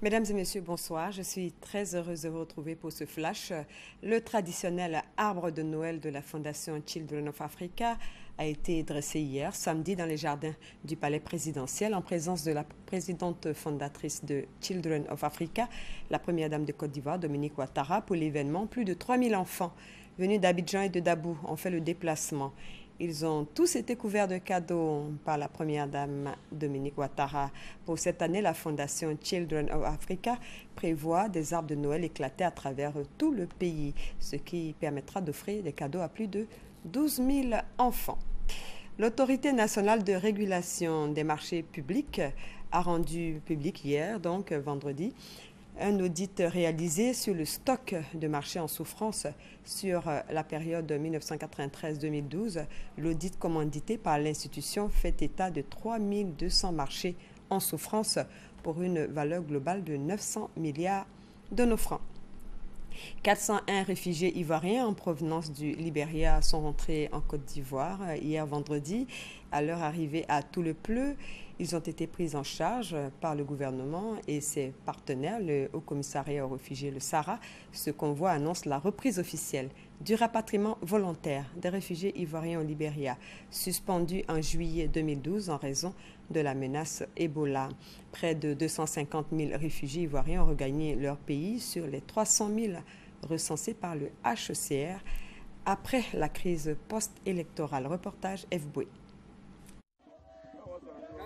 Mesdames et messieurs, bonsoir. Je suis très heureuse de vous retrouver pour ce flash. Le traditionnel arbre de Noël de la Fondation Children of Africa a été dressé hier, samedi, dans les jardins du palais présidentiel en présence de la présidente fondatrice de Children of Africa, la première dame de Côte d'Ivoire, Dominique Ouattara. Pour l'événement, plus de 3000 enfants venus d'Abidjan et de Dabou ont fait le déplacement. Ils ont tous été couverts de cadeaux par la première dame Dominique Ouattara. Pour cette année, la Fondation Children of Africa prévoit des arbres de Noël éclatés à travers tout le pays, ce qui permettra d'offrir des cadeaux à plus de 12 000 enfants. L'Autorité nationale de régulation des marchés publics a rendu public hier, donc vendredi, un audit réalisé sur le stock de marchés en souffrance sur la période 1993-2012. L'audit commandité par l'institution fait état de 3200 marchés en souffrance pour une valeur globale de 900 milliards de nos francs. 401 réfugiés ivoiriens en provenance du Libéria sont rentrés en Côte d'Ivoire hier vendredi. À leur arrivée à Toulepleu, ils ont été pris en charge par le gouvernement et ses partenaires, le Haut Commissariat aux réfugiés, le SARA. Ce convoi annonce la reprise officielle du rapatriement volontaire des réfugiés ivoiriens au Libéria, suspendu en juillet 2012 en raison de la menace Ebola. Près de 250 000 réfugiés ivoiriens ont regagné leur pays sur les 300 000 recensés par le HCR après la crise post-électorale. Reportage FBOE.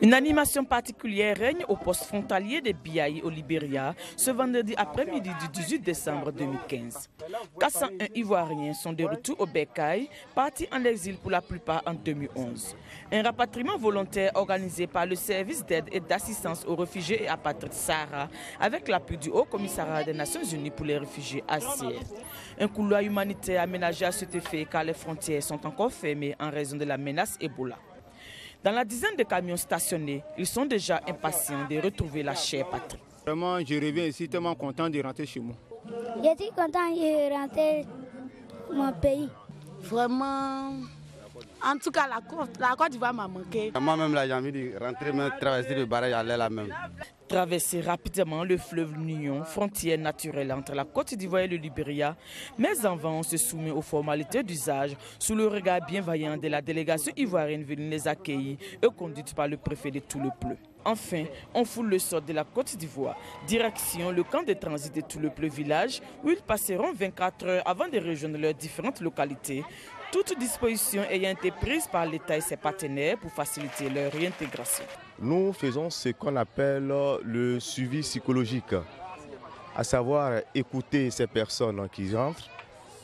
Une animation particulière règne au poste frontalier de Biaï au Libéria ce vendredi après-midi du 18 décembre 2015. 401 Ivoiriens sont de retour au Bécaye, partis en exil pour la plupart en 2011. Un rapatriement volontaire organisé par le service d'aide et d'assistance aux réfugiés et apatrides SARA avec l'appui du Haut Commissariat des Nations Unies pour les réfugiés HCR. Un couloir humanitaire aménagé à cet effet car les frontières sont encore fermées en raison de la menace Ebola. Dans la dizaine de camions stationnés, ils sont déjà impatients de retrouver la chère patrie. Vraiment, je reviens ici tellement content de rentrer chez moi. Je suis content de rentrer mon pays. Vraiment, en tout cas, la Côte d'Ivoire m'a manqué. Moi-même, j'ai envie de rentrer, même traverser le barrage, aller là-même. Traverser rapidement le fleuve Nion, frontière naturelle entre la Côte d'Ivoire et le Libéria, mais avant on se soumet aux formalités d'usage sous le regard bienveillant de la délégation ivoirienne venue les accueillir et conduite par le préfet de Toulepleu. Enfin, on foule le sort de la Côte d'Ivoire, direction le camp de transit de Toulepleu village où ils passeront 24 heures avant de rejoindre leurs différentes localités, toute disposition ayant été prise par l'État et ses partenaires pour faciliter leur réintégration. Nous faisons ce qu'on appelle le suivi psychologique, à savoir écouter ces personnes qui rentrent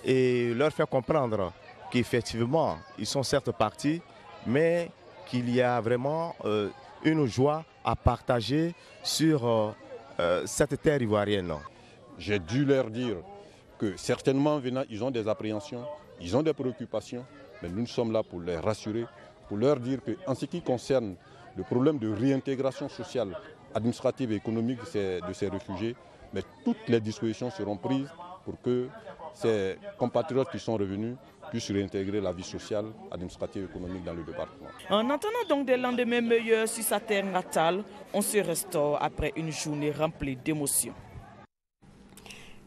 et leur faire comprendre qu'effectivement, ils sont certes partis, mais qu'il y a vraiment une joie à partager sur cette terre ivoirienne. J'ai dû leur dire que certainement venant, ils ont des appréhensions, ils ont des préoccupations, mais nous sommes là pour les rassurer, pour leur dire qu'en ce qui concerne le problème de réintégration sociale, administrative et économique de ces réfugiés, mais toutes les dispositions seront prises pour que ces compatriotes qui sont revenus puissent réintégrer la vie sociale, administrative et économique dans le département. En attendant donc des lendemains meilleurs sur sa terre natale, on se restaure après une journée remplie d'émotions.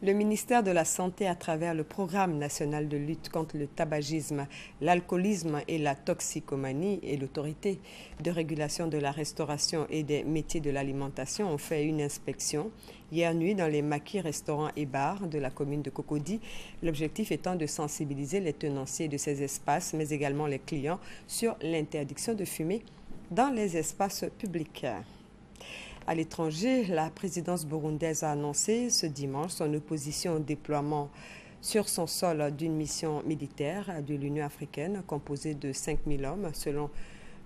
Le ministère de la Santé, à travers le Programme national de lutte contre le tabagisme, l'alcoolisme et la toxicomanie et l'Autorité de régulation de la restauration et des métiers de l'alimentation ont fait une inspection hier nuit dans les maquis, restaurants et bars de la commune de Cocody. L'objectif étant de sensibiliser les tenanciers de ces espaces, mais également les clients, sur l'interdiction de fumer dans les espaces publics. À l'étranger, la présidence burundaise a annoncé ce dimanche son opposition au déploiement sur son sol d'une mission militaire de l'Union africaine composée de 5000 hommes, selon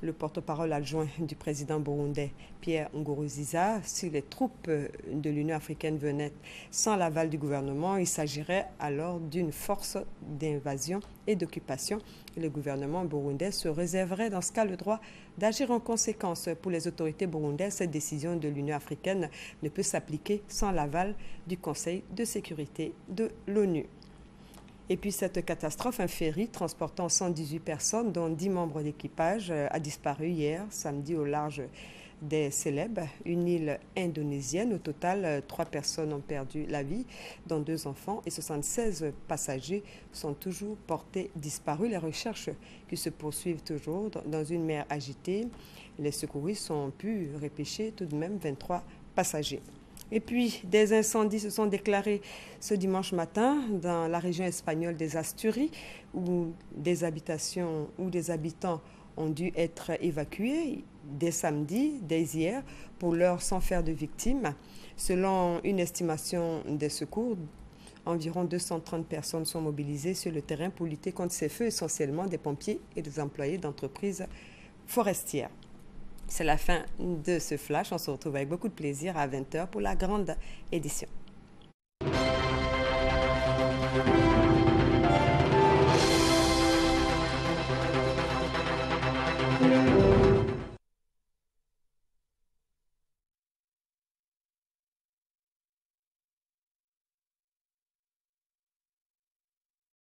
le porte-parole adjoint du président burundais, Pierre Nkurunziza. Si les troupes de l'Union africaine venaient sans l'aval du gouvernement, il s'agirait alors d'une force d'invasion et d'occupation. Le gouvernement burundais se réserverait dans ce cas le droit d'agir en conséquence. Pour les autorités burundaises, cette décision de l'Union africaine ne peut s'appliquer sans l'aval du Conseil de sécurité de l'ONU. Et puis cette catastrophe, un ferry transportant 118 personnes, dont 10 membres d'équipage, a disparu hier, samedi, au large des Célèbes, une île indonésienne. Au total, 3 personnes ont perdu la vie, dont 2 enfants, et 76 passagers sont toujours portés disparus. Les recherches qui se poursuivent toujours dans une mer agitée. Les secouristes ont pu repêcher tout de même 23 passagers. Et puis, des incendies se sont déclarés ce dimanche matin dans la région espagnole des Asturies, où des habitations ou des habitants ont dû être évacués dès samedi, dès hier, pour l'heure sans faire de victimes. Selon une estimation des secours, environ 230 personnes sont mobilisées sur le terrain pour lutter contre ces feux, essentiellement des pompiers et des employés d'entreprises forestières. C'est la fin de ce flash. On se retrouve avec beaucoup de plaisir à 20h pour la grande édition.